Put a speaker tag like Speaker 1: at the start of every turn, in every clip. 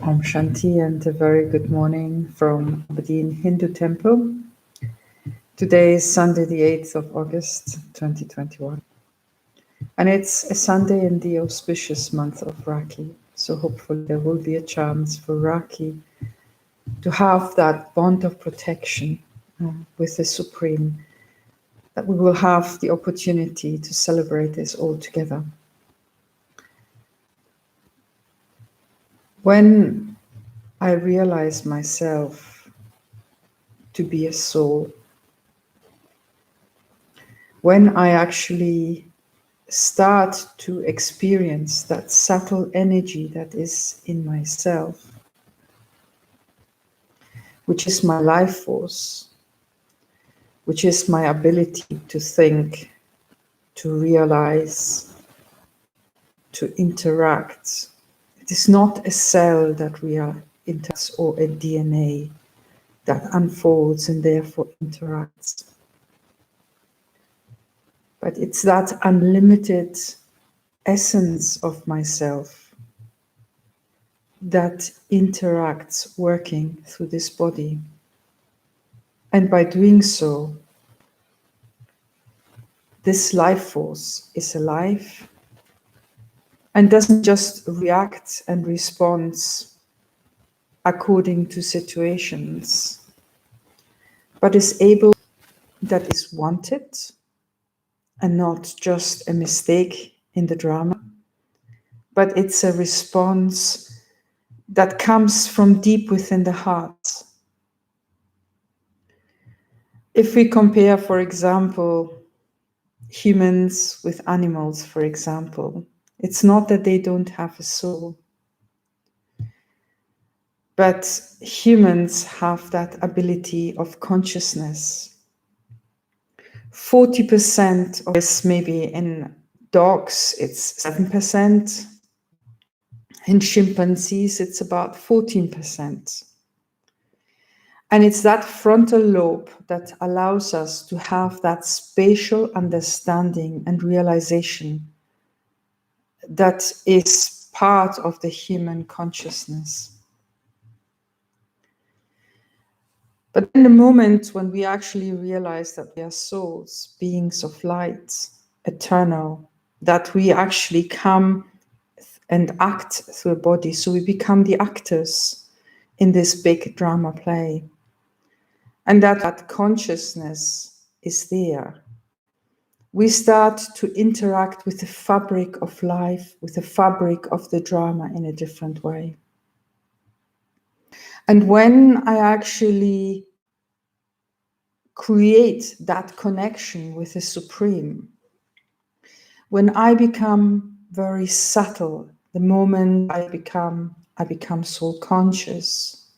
Speaker 1: Om Shanti and a very good morning from Aberdeen.Hindu Temple. Today is Sunday the 8th of August 2021 and it's a Sunday in the auspicious month of Rakhi. So hopefully there will be a chance for Rakhi to have that bond of protection with the Supreme, that we will have the opportunity to celebrate this all together. When I realize myself to be a soul, when I actually start to experience that subtle energy that is in myself, which is my life force, which is my ability to think, to realize, to interact. It is not a cell that we are interacts or a DNA that unfolds and therefore interacts. But it's that unlimited essence of myself that interacts working through this body. And by doing so, this life force is alive and doesn't just react and respond according to situations, but is able, that is wanted and not just a mistake in the drama, but it's a response that comes from deep within the heart. If we compare, for example, humans with animals, for example, it's not that they don't have a soul, but humans have that ability of consciousness. 40% of this, maybe in dogs, it's 7%. In chimpanzees, it's about 14%. And it's that frontal lobe that allows us to have that spatial understanding and realization that is part of the human consciousness. But in the moment when we actually realize that we are souls, beings of light, eternal, that we actually come and act through a body, so we become the actors in this big drama play. And that consciousness is there. We start to interact with the fabric of life, with the fabric of the drama in a different way. And when I actually create that connection with the Supreme, when I become very subtle, the moment I become soul conscious,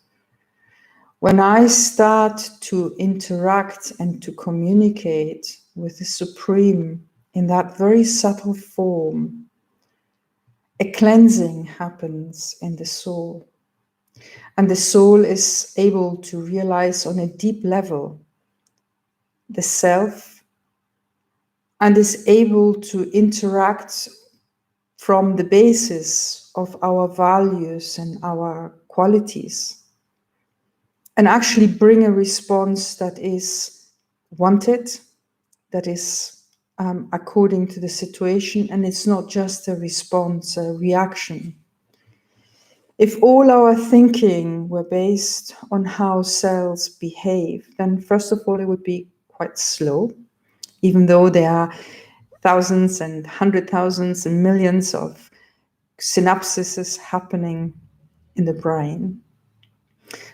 Speaker 1: when I start to interact and to communicate with the Supreme in that very subtle form, a cleansing happens in the soul. And the soul is able to realize on a deep level the self and is able to interact from the basis of our values and our qualities, and actually bring a response that is wanted, that is according to the situation, and it's not just a response, a reaction. If all our thinking were based on how cells behave, then first of all, it would be quite slow, even though there are thousands and 100,000s and millions of synapses happening in the brain.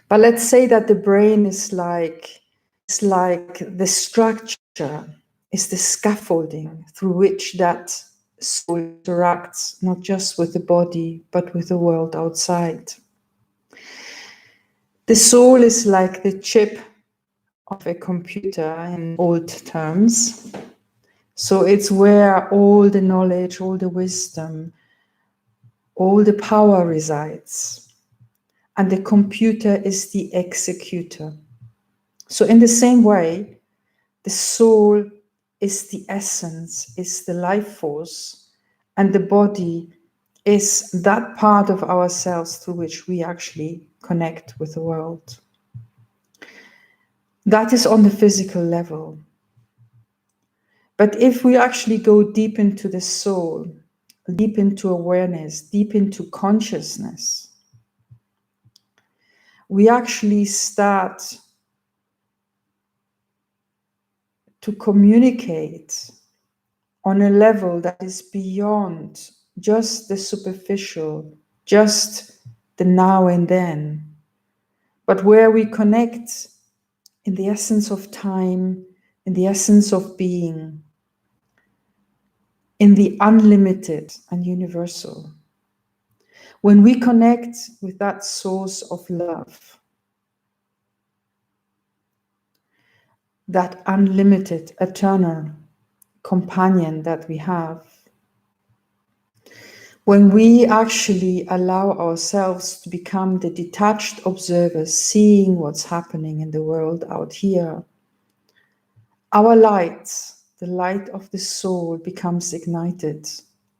Speaker 1: But let's say that the brain is like the structure, is the scaffolding through which that soul interacts, not just with the body, but with the world outside. The soul is like the chip of a computer in old terms. So it's where all the knowledge, all the wisdom, all the power resides. And the computer is the executor. So in the same way, the soul is the essence, is the life force, and the body is that part of ourselves through which we actually connect with the world. That is on the physical level. But if we actually go deep into the soul, deep into awareness, deep into consciousness, we actually start to communicate on a level that is beyond just the superficial, just the now and then, but where we connect in the essence of time, in the essence of being, in the unlimited and universal. When we connect with that source of love, that unlimited, eternal companion that we have, when we actually allow ourselves to become the detached observers, seeing what's happening in the world out here, our light, the light of the soul, becomes ignited.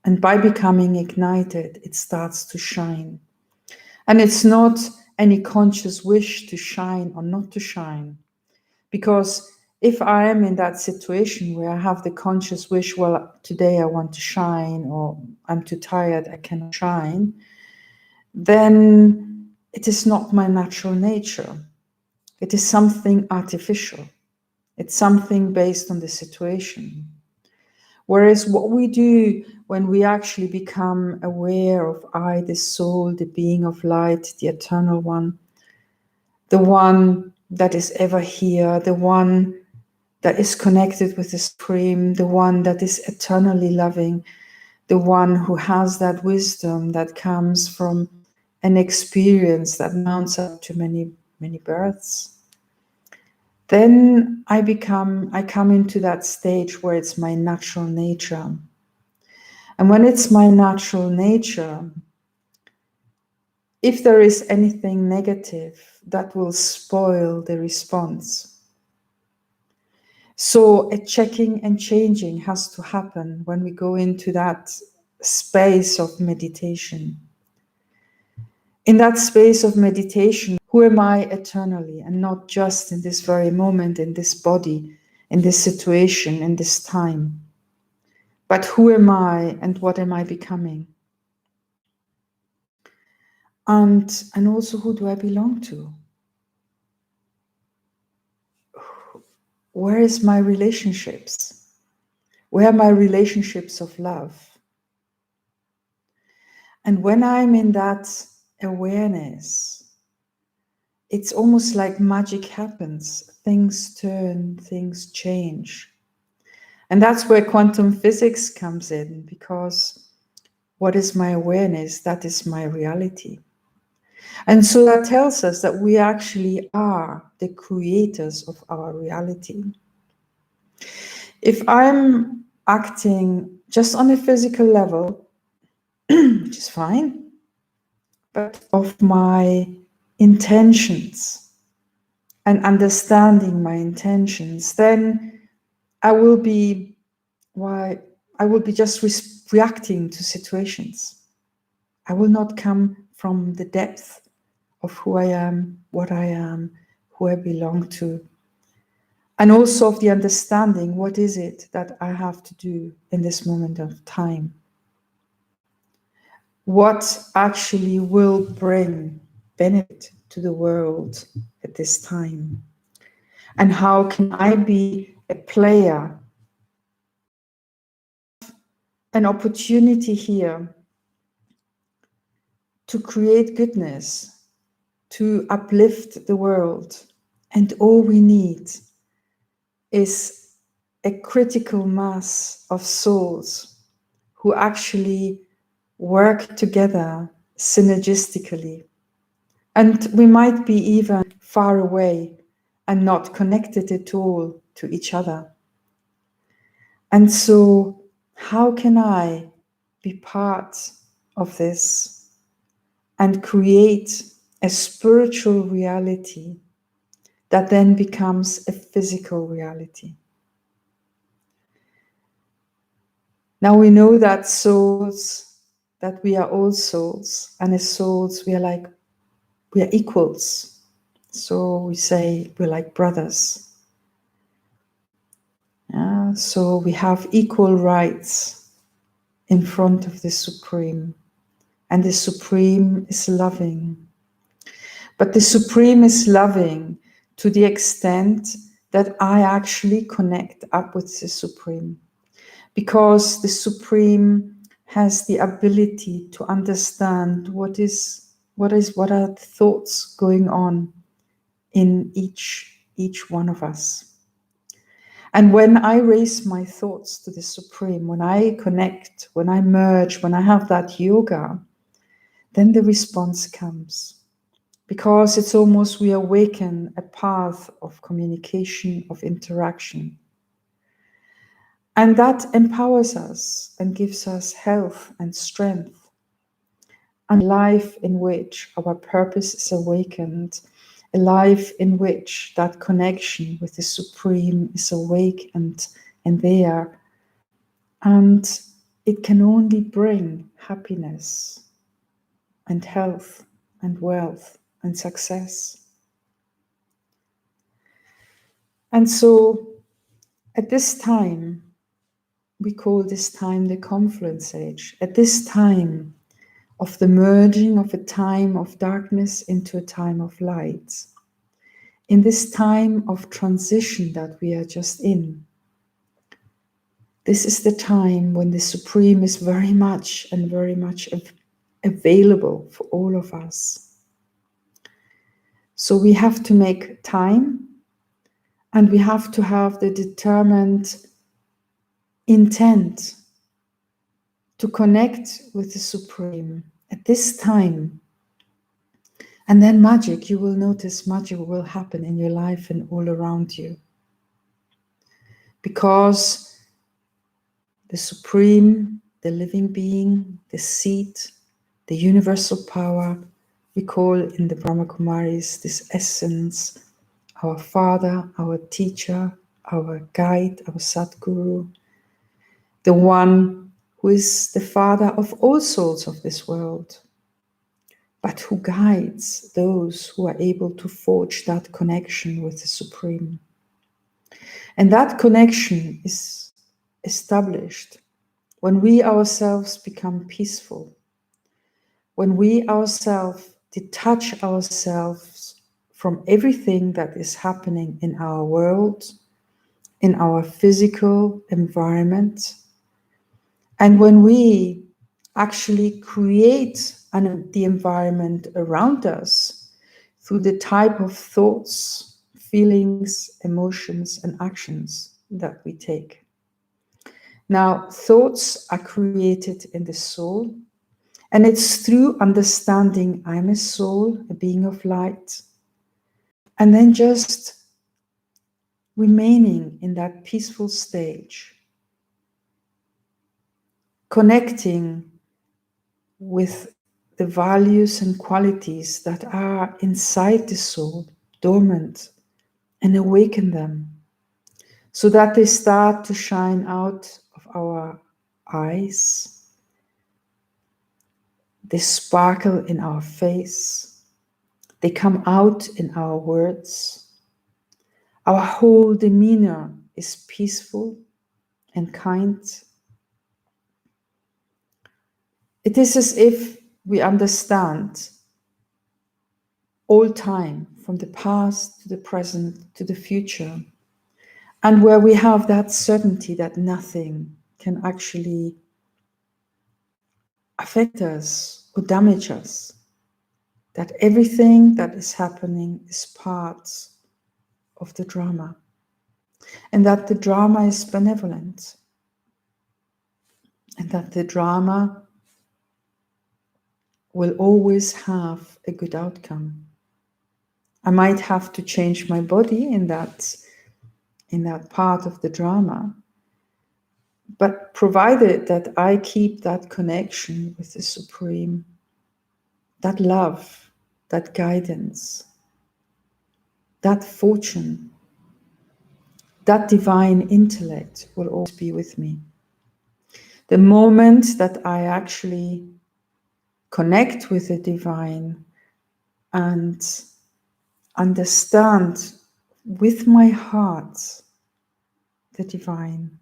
Speaker 1: And by becoming ignited, it starts to shine. And it's not any conscious wish to shine or not to shine. Because if I am in that situation where I have the conscious wish, well, today I want to shine, or I'm too tired, I cannot shine, then it is not my natural nature. It is something artificial. It's something based on the situation. Whereas what we do when we actually become aware of I, the soul, the being of light, the eternal one, the one that is ever here, the one that is connected with the Supreme, the one that is eternally loving, the one who has that wisdom that comes from an experience that mounts up to many, many births, then I come into that stage where it's my natural nature. And when it's my natural nature, if there is anything negative, that will spoil the response. So a checking and changing has to happen when we go into that space of meditation. In that space of meditation, who am I eternally, and not just in this very moment, in this body, in this situation, in this time? But who am I and what am I becoming? And also, who do I belong to? Where is my relationships? Where are my relationships of love? And when I'm in that awareness, it's almost like magic happens. Things turn, things change. And that's where quantum physics comes in, because what is my awareness? That is my reality. And so that tells us that we actually are the creators of our reality. If I'm acting just on a physical level, which is fine, but of my intentions and understanding my intentions, then I will be just reacting to situations. I will not come from the depth of who I am, what I am, who I belong to, and also of the understanding what is it that I have to do in this moment of time. What actually will bring benefit to the world at this time? And how can I be a player, an opportunity here to create goodness, to uplift the world? And all we need is a critical mass of souls who actually work together synergistically. And we might be even far away and not connected at all to each other. And so, how can I be part of this and create a spiritual reality that then becomes a physical reality? Now we know that souls that we are all souls, and as souls we are equals. So we say we're like brothers. So we have equal rights in front of the Supreme, and the Supreme is loving. But the Supreme is loving to the extent that I actually connect up with the Supreme, because the Supreme has the ability to understand what are the thoughts going on in each one of us. And when I raise my thoughts to the Supreme, when I connect, when I merge, when I have that yoga, then the response comes. Because it's almost we awaken a path of communication, of interaction. And that empowers us and gives us health and strength. And a life in which our purpose is awakened, a life in which that connection with the Supreme is awake and there. And it can only bring happiness and health and wealth and success. And so at this time, we call this time the Confluence Age. At this time of the merging of a time of darkness into a time of light, in this time of transition that we are just in, this is the time when the Supreme is very much available for all of us. So we have to make time, and we have to have the determined intent to connect with the Supreme at this time. And then you will notice magic will happen in your life and all around you. Because the Supreme, the living being, the seed, the universal power, we call in the Brahma Kumaris this essence, our Father, our teacher, our guide, our Sadguru, the one who is the Father of all souls of this world, but who guides those who are able to forge that connection with the Supreme. And that connection is established when we ourselves become peaceful, when we ourselves detach ourselves from everything that is happening in our world, in our physical environment, and when we actually create the environment around us through the type of thoughts, feelings, emotions, and actions that we take. Now, thoughts are created in the soul, and it's through understanding I'm a soul, a being of light, and then just remaining in that peaceful stage, connecting with the values and qualities that are inside the soul, dormant, and awaken them so that they start to shine out of our eyes, they sparkle in our face, they come out in our words. Our whole demeanor is peaceful and kind. It is as if we understand all time, from the past to the present to the future, and where we have that certainty that nothing can actually affect us or damage us, that everything that is happening is part of the drama, and that the drama is benevolent, and that the drama will always have a good outcome. I might have to change my body in that part of the drama, but provided that I keep that connection with the Supreme, that love, that guidance, that fortune, that divine intellect will always be with me. The moment that I actually connect with the divine and understand with my heart the divine.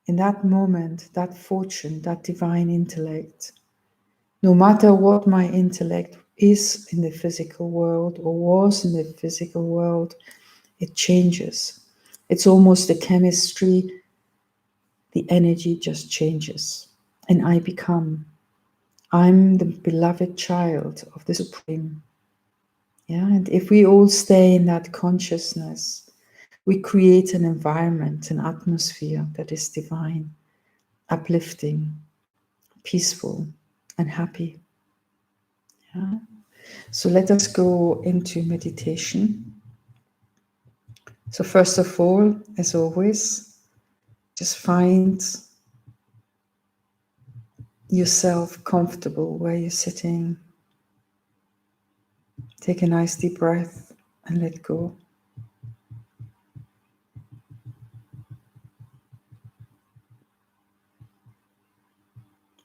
Speaker 1: In that moment, that fortune, that divine intellect, no matter what my intellect is in the physical world or was in the physical world, it changes. It's almost the chemistry, the energy just changes. And I'm the beloved child of the Supreme. Yeah, and if we all stay in that consciousness, we create an environment, an atmosphere that is divine, uplifting, peaceful, and happy. Yeah. So let us go into meditation. So first of all, as always, just find yourself comfortable where you're sitting. Take a nice deep breath and let go.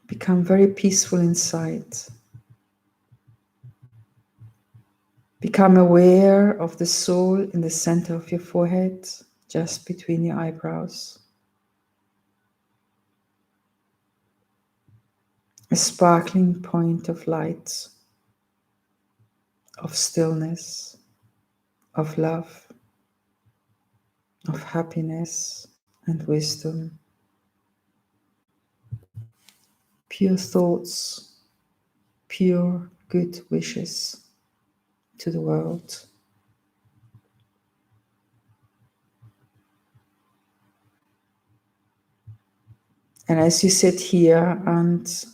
Speaker 1: Become very peaceful inside. Become aware of the soul in the center of your forehead, just between your eyebrows. A sparkling point of light, of stillness, of love, of happiness and wisdom. Pure thoughts, pure good wishes to the world. And as you sit here and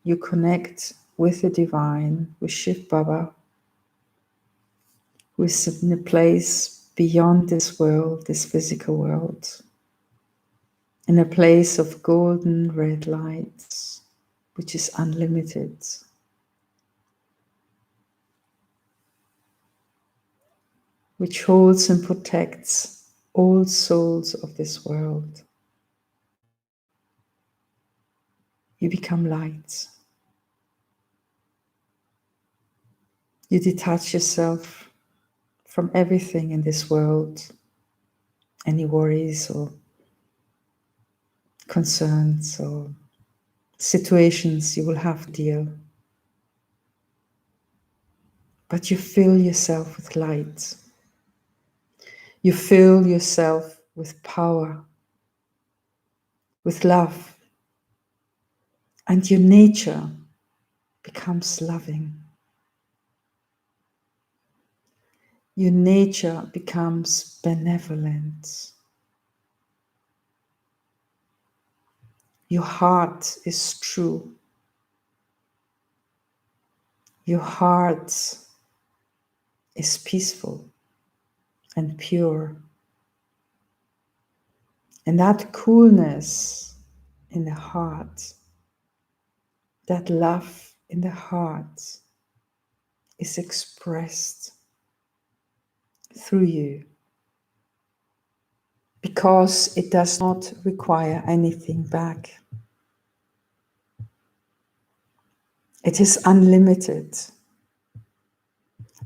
Speaker 1: you connect with the divine, with Shiv Baba, who is in a place beyond this world, this physical world, in a place of golden red lights, which is unlimited. Which holds and protects all souls of this world. You become light. You detach yourself from everything in this world, any worries or concerns or situations you will have to deal. But you fill yourself with light. You fill yourself with power, with love, and your nature becomes loving. Your nature becomes benevolent. Your heart is true. Your heart is peaceful and pure. And that coolness in the heart, that love in the heart is expressed through you because it does not require anything back. It is unlimited.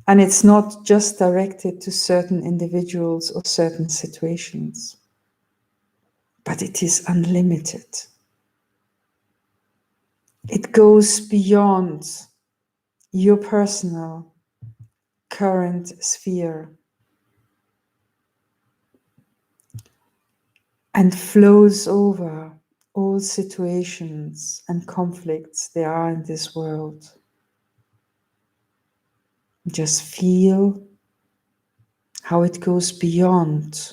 Speaker 1: And it's not just directed to certain individuals or certain situations, but it is unlimited. It goes beyond your personal current sphere and flows over all situations and conflicts there are in this world. Just feel how it goes beyond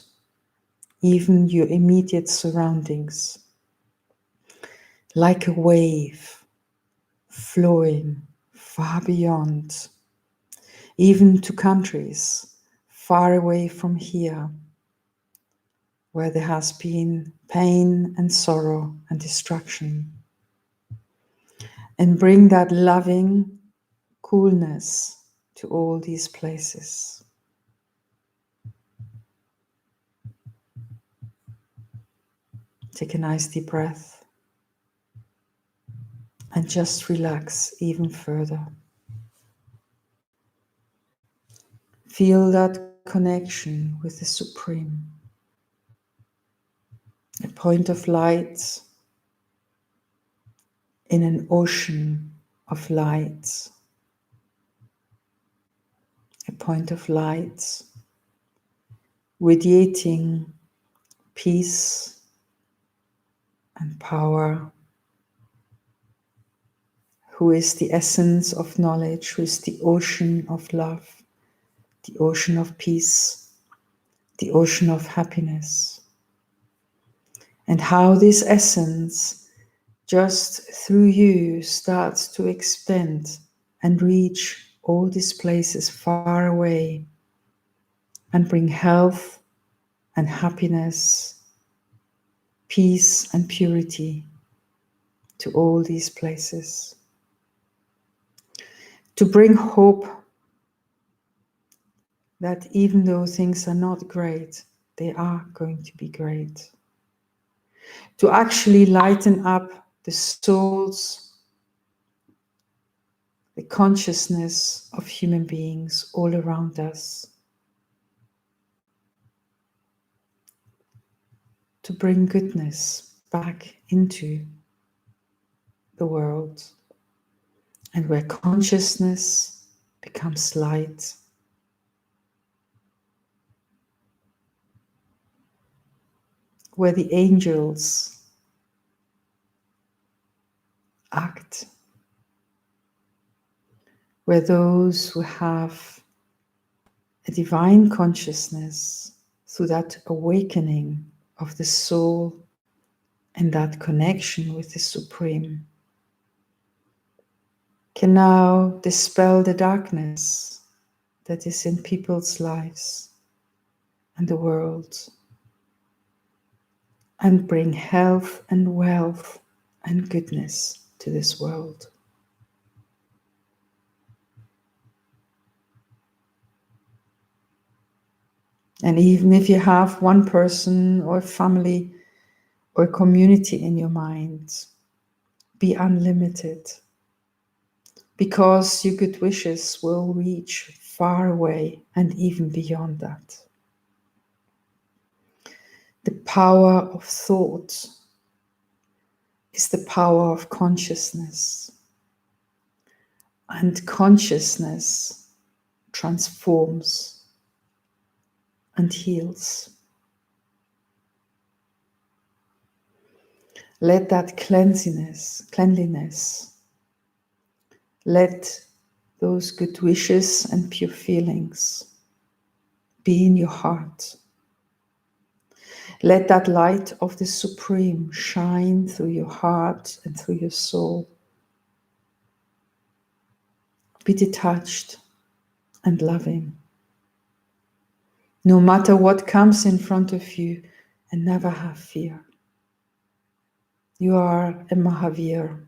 Speaker 1: even your immediate surroundings, like a wave flowing far beyond, even to countries far away from here, where there has been pain and sorrow and destruction. And bring that loving coolness to all these places. Take a nice deep breath and and just relax even further. Feel that connection with the Supreme, a point of light in an ocean of light, a point of light radiating peace and power, who is the essence of knowledge, who is the ocean of love, the ocean of peace, the ocean of happiness. And how this essence, just through you, starts to expand and reach all these places far away and bring health and happiness, peace and purity to all these places. To bring hope that even though things are not great, they are going to be great. To actually lighten up the souls, the consciousness of human beings all around us. To bring goodness back into the world, and where consciousness becomes light, where the angels act, where those who have a divine consciousness through that awakening of the soul and that connection with the Supreme can now dispel the darkness that is in people's lives and the world, and bring health and wealth and goodness to this world. And even if you have one person or family or community in your mind, be unlimited, because your good wishes will reach far away and even beyond that. The power of thought is the power of consciousness, and consciousness transforms and heals. Let that cleanliness, let those good wishes and pure feelings be in your heart. Let that light of the Supreme shine through your heart and through your soul. Be detached and loving, no matter what comes in front of you, and never have fear. You are a Mahavir,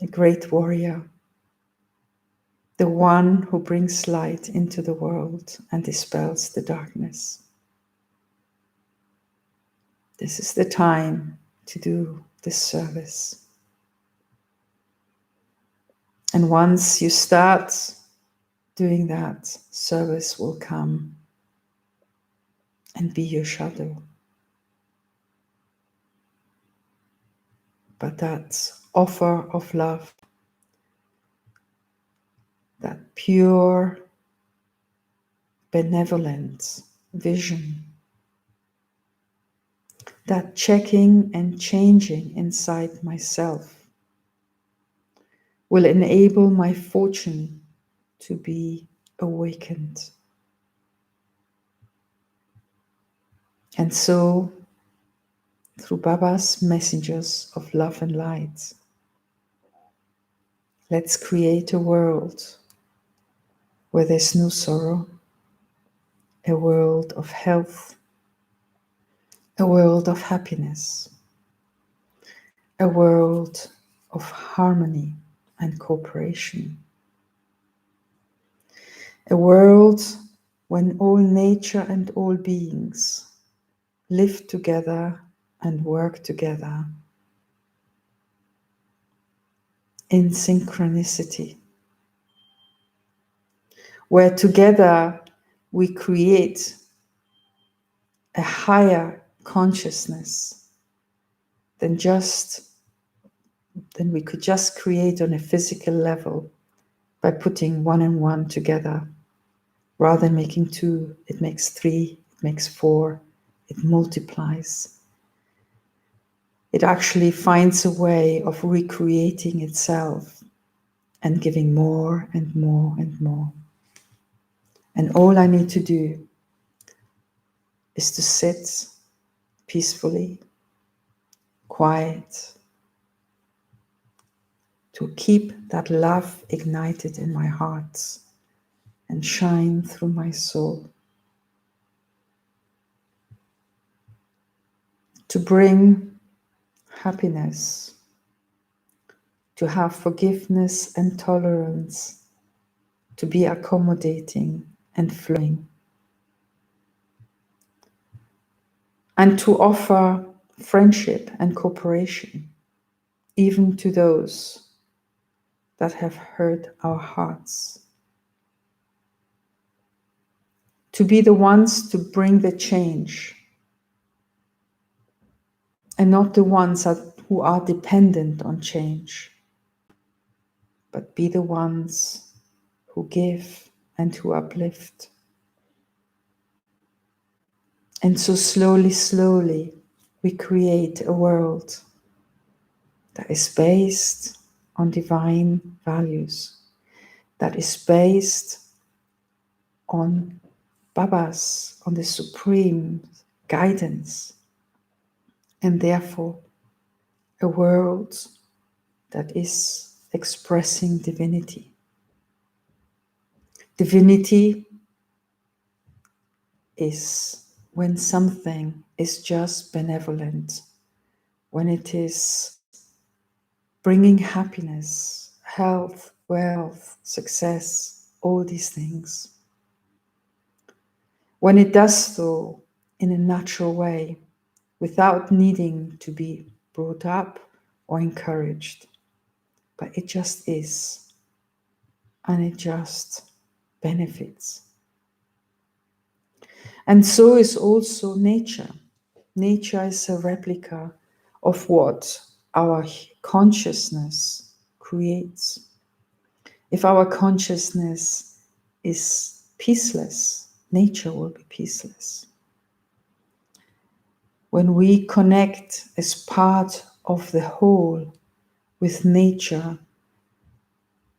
Speaker 1: a great warrior, the one who brings light into the world and dispels the darkness. This is the time to do this service. And once you start doing that, service will come and be your shadow. But that offer of love, that pure, benevolent vision, that checking and changing inside myself will enable my fortune to be awakened. And so, through Baba's messengers of love and light, let's create a world where there's no sorrow, a world of health, a world of happiness, a world of harmony and cooperation, a world when all nature and all beings live together and work together in synchronicity, where together we create a higher consciousness than we could just create on a physical level by putting one and one together. Rather than making two, it makes three, it makes four, it multiplies. It actually finds a way of recreating itself and giving more and more and more. And all I need to do is to sit peacefully, quiet, to keep that love ignited in my heart and shine through my soul. To bring happiness, to have forgiveness and tolerance, to be accommodating and flowing, and to offer friendship and cooperation, even to those that have hurt our hearts. To be the ones to bring the change, and not the ones who are dependent on change, but be the ones who give and who uplift. And so slowly, slowly, we create a world that is based on divine values, that is based on Baba's, on the supreme guidance, and therefore a world that is expressing divinity. Divinity is when something is just benevolent, when it is bringing happiness, health, wealth, success, all these things. When it does so in a natural way, without needing to be brought up or encouraged, but it just is, and it just benefits. And so is also nature. Nature is a replica of what our consciousness creates. If our consciousness is peaceless, nature will be peaceless. When we connect as part of the whole with nature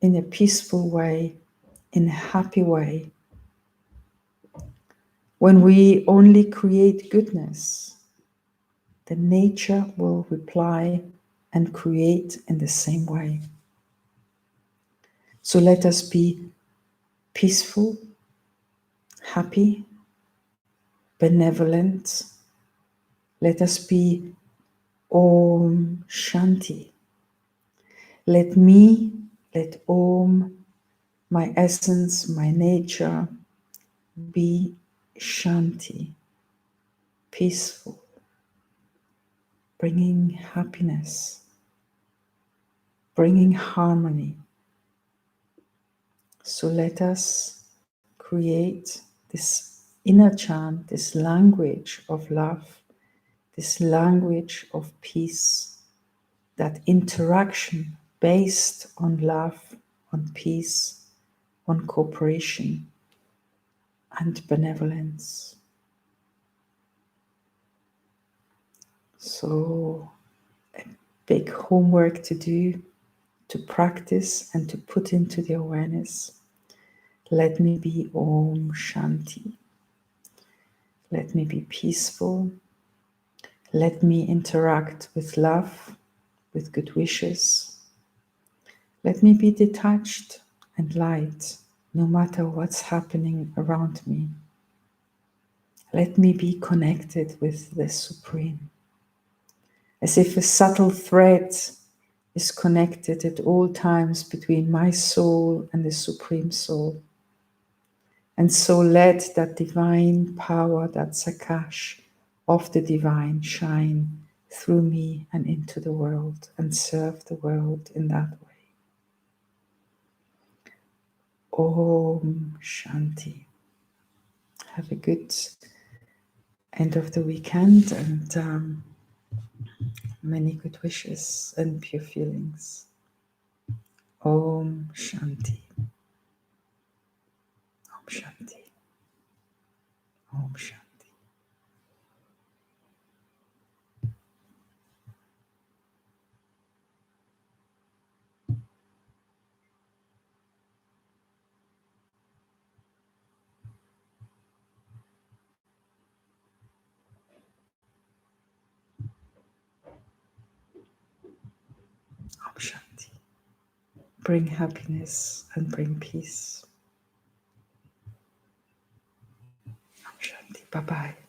Speaker 1: in a peaceful way, in a happy way, when we only create goodness, then nature will reply and create in the same way. So let us be peaceful, happy, benevolent. Let us be Om Shanti. Let Om, my essence, my nature, be Shanti, peaceful, bringing happiness, bringing harmony. So let us create this inner chant, this language of love, this language of peace, that interaction based on love, on peace, on cooperation and benevolence. So a big homework to do, to practice and to put into the awareness. Let me be Om Shanti. Let me be peaceful. Let me interact with love, with good wishes. Let me be detached and light, no matter what's happening around me. Let me be connected with the Supreme, as if a subtle thread is connected at all times between my soul and the Supreme Soul. And so let that divine power, that Sakash of the divine, shine through me and into the world and serve the world in that way. Om Shanti. Have a good end of the weekend and many good wishes and pure feelings. Om Shanti. Om Shanti. Om Shanti. Om Shanti. Bring happiness and bring peace. Om Shanti. Bye-bye.